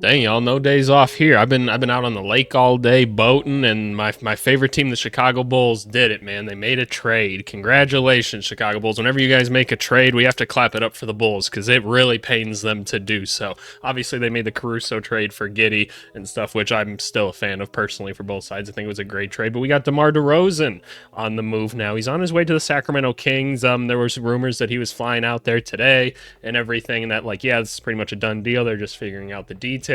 Dang, y'all, no days off here. I've been out on the lake all day boating, and my favorite team, the Chicago Bulls, did it, man. They made a trade. Congratulations, Chicago Bulls. Whenever you guys make a trade, we have to clap it up for the Bulls because it really pains them to do so. Obviously, they made the Caruso trade for Giddey and stuff, which I'm still a fan of personally for both sides. I think it was a great trade. But we got DeMar DeRozan on the move now. He's on his way to the Sacramento Kings. There was rumors that he was flying out there today and everything, and that this is pretty much a done deal. They're just figuring out the details.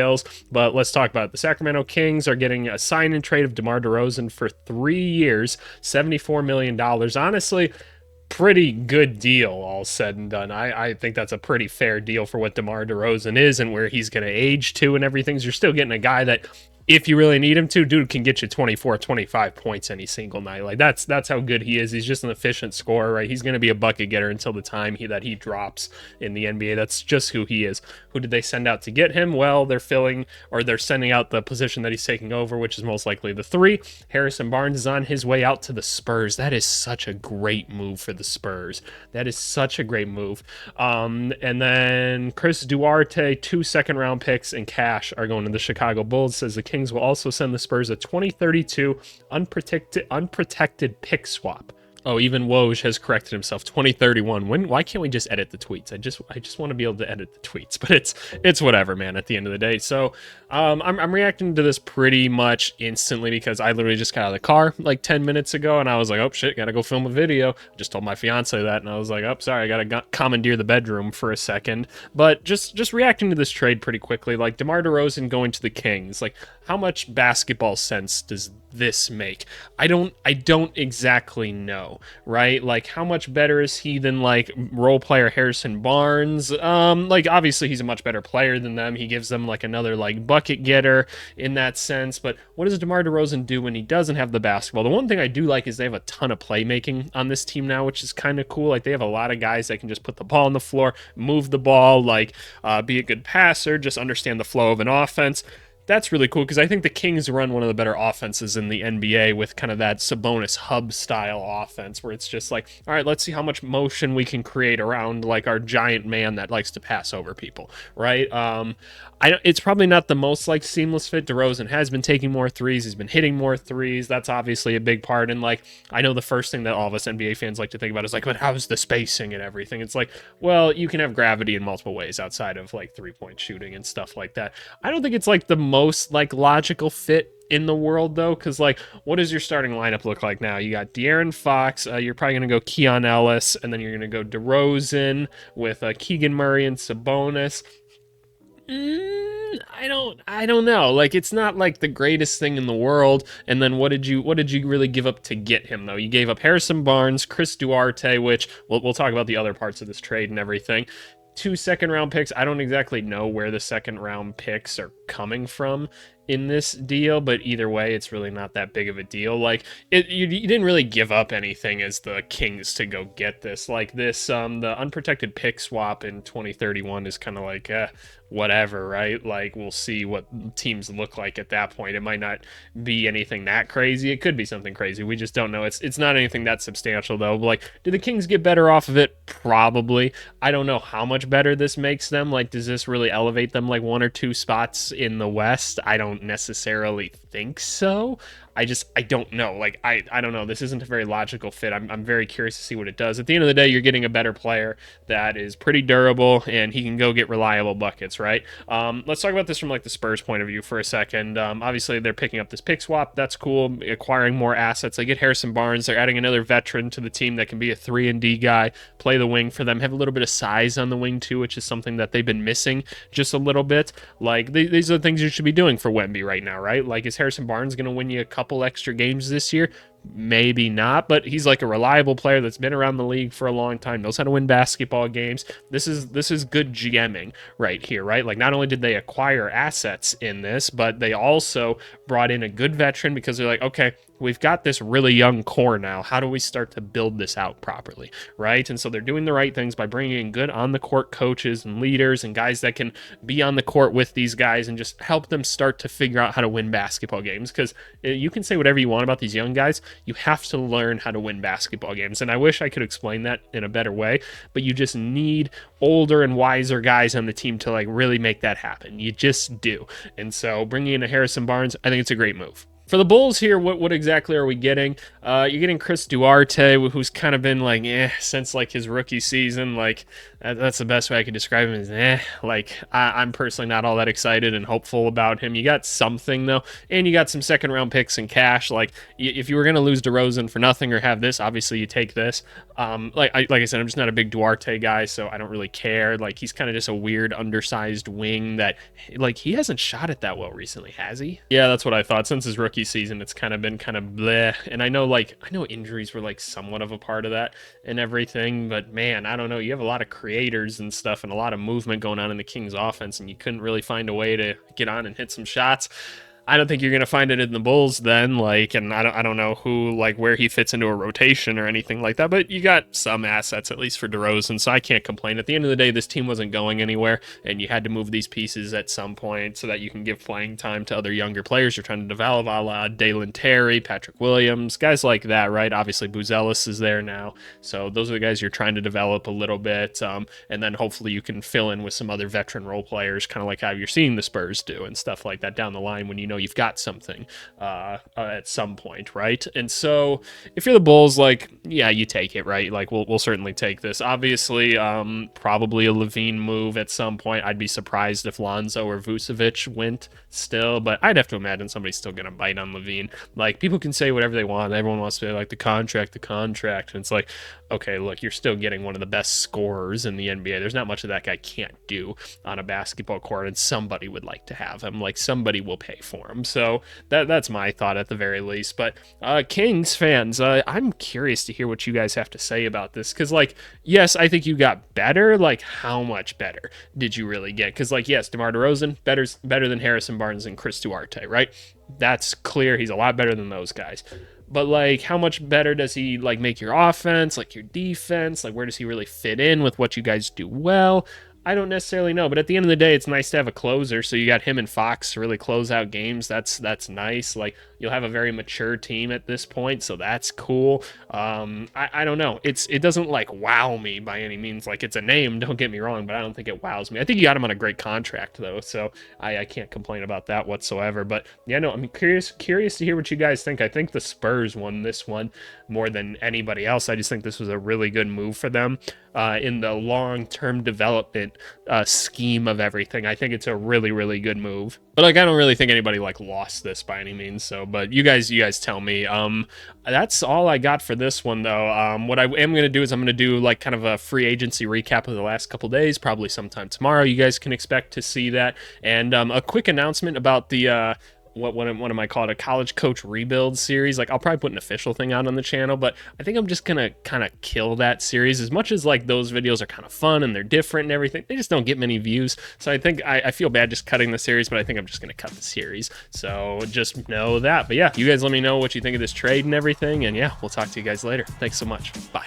But let's talk about it. The Sacramento Kings are getting a sign and trade of DeMar DeRozan for 3 years, $74 million. Honestly, pretty good deal, all said and done. I think that's a pretty fair deal for what DeMar DeRozan is and where he's going to age to and everything. You're still getting a guy that, if you really need him to, dude can get you 24, 25 points any single night. Like that's how good he is. He's just an efficient scorer, right? He's going to be a bucket getter until the time that he drops in the NBA. That's just who he is. Who did they send out to get him? Well, they're sending out the position that he's taking over, which is most likely the 3. Harrison Barnes is on his way out to the Spurs. That is such a great move for the Spurs. That is such a great move. And then Chris Duarte, 2 second-round picks and cash are going to the Chicago Bulls. Says the Kings will also send the Spurs a 2032 unprotected pick swap. Oh, even Woj has corrected himself. 2031. Why can't we just edit the tweets? I just want to be able to edit the tweets, but it's whatever, man. At the end of the day, so I'm reacting to this pretty much instantly because I literally just got out of the car like 10 minutes ago, and I was like, oh shit, gotta go film a video. I just told my fiance that, and I was like, oh sorry, I gotta commandeer the bedroom for a second. But just reacting to this trade pretty quickly, like DeMar DeRozan going to the Kings, like how much basketball sense does this make? I don't exactly know, right? Like how much better is he than like role player Harrison Barnes? Like obviously he's a much better player than them. He gives them like another like bucket getter in that sense. But what does DeMar DeRozan do when he doesn't have the basketball? The one thing I do like is they have a ton of playmaking on this team now, which is kind of cool. Like they have a lot of guys that can just put the ball on the floor, move the ball, like be a good passer, just understand the flow of an offense. That's really cool because I think the Kings run one of the better offenses in the NBA with kind of that Sabonis hub style offense where it's just like, all right, let's see how much motion we can create around like our giant man that likes to pass over people, right? It's probably not the most like seamless fit. DeRozan has been taking more threes. He's been hitting more threes. That's obviously a big part. And like, I know the first thing that all of us NBA fans like to think about is like, but how's the spacing and everything? It's like, well, you can have gravity in multiple ways outside of like 3-point shooting and stuff like that. I don't think it's like the most like logical fit in the world though, because like what does your starting lineup look like now? You got De'Aaron Fox, you're probably gonna go Keon Ellis, and then you're gonna go DeRozan with Keegan Murray and Sabonis. I don't know. Like it's not like the greatest thing in the world. And then what did you really give up to get him though? You gave up Harrison Barnes, Chris Duarte, which we'll talk about the other parts of this trade and everything. 2 second-round picks. I don't exactly know where the second-round picks are coming from in this deal, but either way, it's really not that big of a deal. Like, you didn't really give up anything as the Kings to go get this. Like this, the unprotected pick swap in 2031 is kind of like, whatever, right? Like, we'll see what teams look like at that point. It might not be anything that crazy. It could be something crazy. We just don't know. It's not anything that substantial, though. Like, do the Kings get better off of it? Probably. I don't know how much better this makes them. Like, does this really elevate them like 1 or 2 spots in the West? I don't necessarily think so. I don't know. Like, I don't know. This isn't a very logical fit. I'm very curious to see what it does. At the end of the day, you're getting a better player that is pretty durable and he can go get reliable buckets, right? Let's talk about this from like the Spurs point of view for a second. Obviously, they're picking up this pick swap. That's cool. Acquiring more assets. They get Harrison Barnes. They're adding another veteran to the team that can be a 3-and-D guy, play the wing for them, have a little bit of size on the wing too, which is something that they've been missing just a little bit. Like, these are the things you should be doing for Wemby right now, right? Like, is Harrison Barnes going to win you a couple extra games this year? Maybe not, but he's like a reliable player that's been around the league for a long time, knows how to win basketball games. This is good GMing right here, right? Like, not only did they acquire assets in this, but they also brought in a good veteran because they're like, okay, we've got this really young core now. How do we start to build this out properly, right? And so they're doing the right things by bringing in good on-the-court coaches and leaders and guys that can be on the court with these guys and just help them start to figure out how to win basketball games. Because you can say whatever you want about these young guys, you have to learn how to win basketball games. And I wish I could explain that in a better way, but you just need older and wiser guys on the team to like really make that happen. You just do. And so bringing in a Harrison Barnes, I think it's a great move. For the Bulls here, what exactly are we getting? You're getting Chris Duarte, who's kind of been like, since like his rookie season. Like that's the best way I could describe him is Like I'm personally not all that excited and hopeful about him. You got something though, and you got some second round picks and cash. Like if you were gonna lose DeRozan for nothing or have this, obviously you take this. Like I said, I'm just not a big Duarte guy, so I don't really care. Like he's kind of just a weird undersized wing that like he hasn't shot it that well recently, has he? Yeah, that's what I thought. Since his rookie season, it's kind of been kind of bleh. And I know injuries were like somewhat of a part of that and everything, but man, I don't know. You have a lot of creators and stuff and a lot of movement going on in the Kings offense, and you couldn't really find a way to get on and hit some shots. I don't think you're going to find it in the Bulls then, like, and I don't know who, like, where he fits into a rotation or anything like that, but you got some assets, at least for DeRozan, so I can't complain. At the end of the day, this team wasn't going anywhere, and you had to move these pieces at some point so that you can give playing time to other younger players you're trying to develop, a la Dalen Terry, Patrick Williams, guys like that, right? Obviously, Buzelis is there now, so those are the guys you're trying to develop a little bit, and then hopefully you can fill in with some other veteran role players, kind of like how you're seeing the Spurs do and stuff like that down the line when you know you've got something at some point, right? And so if you're the Bulls, like, yeah, you take it, right? Like we'll certainly take this. Obviously, probably a Levine move at some point. I'd be surprised if Lonzo or Vucevic went still, but I'd have to imagine somebody's still gonna bite on Levine. Like people can say whatever they want. Everyone wants to be like the contract, and it's like, okay, look, you're still getting one of the best scorers in the NBA. There's not much that guy can't do on a basketball court, and somebody would like to have him. Like somebody will pay for him. So that's my thought at the very least. But Kings fans, I'm curious to hear what you guys have to say about this. Because, like, yes, I think you got better. Like, how much better did you really get? Because, like, yes, DeMar DeRozan, better than Harrison Barnes and Chris Duarte, right? That's clear. He's a lot better than those guys. But, like, how much better does he, like, make your offense, like, your defense? Like, where does he really fit in with what you guys do well? I don't necessarily know, but at the end of the day, it's nice to have a closer. So you got him and Fox to really close out games. That's nice. Like you'll have a very mature team at this point, so that's cool. I don't know. It doesn't like wow me by any means. Like it's a name, don't get me wrong, but I don't think it wows me. I think you got him on a great contract though, so I can't complain about that whatsoever. But yeah, no, I'm curious to hear what you guys think. I think the Spurs won this one more than anybody else. I just think this was a really good move for them in the long-term development scheme of everything. I think it's a really, really good move. But like, I don't really think anybody like lost this by any means. So, but you guys tell me. That's all I got for this one though. What I am going to do is I'm going to do like kind of a free agency recap of the last couple days, probably sometime tomorrow. You guys can expect to see that. And a quick announcement about the what am I called, a college coach rebuild series. Like I'll probably put an official thing out on the channel, but I think I'm just gonna kind of kill that series. As much as like those videos are kind of fun and they're different and everything, they just don't get many views. So I think I feel bad just cutting the series, but I think I'm just gonna cut the series. So just know that. But yeah, you guys let me know what you think of this trade and everything, and yeah, we'll talk to you guys later. Thanks so much. Bye.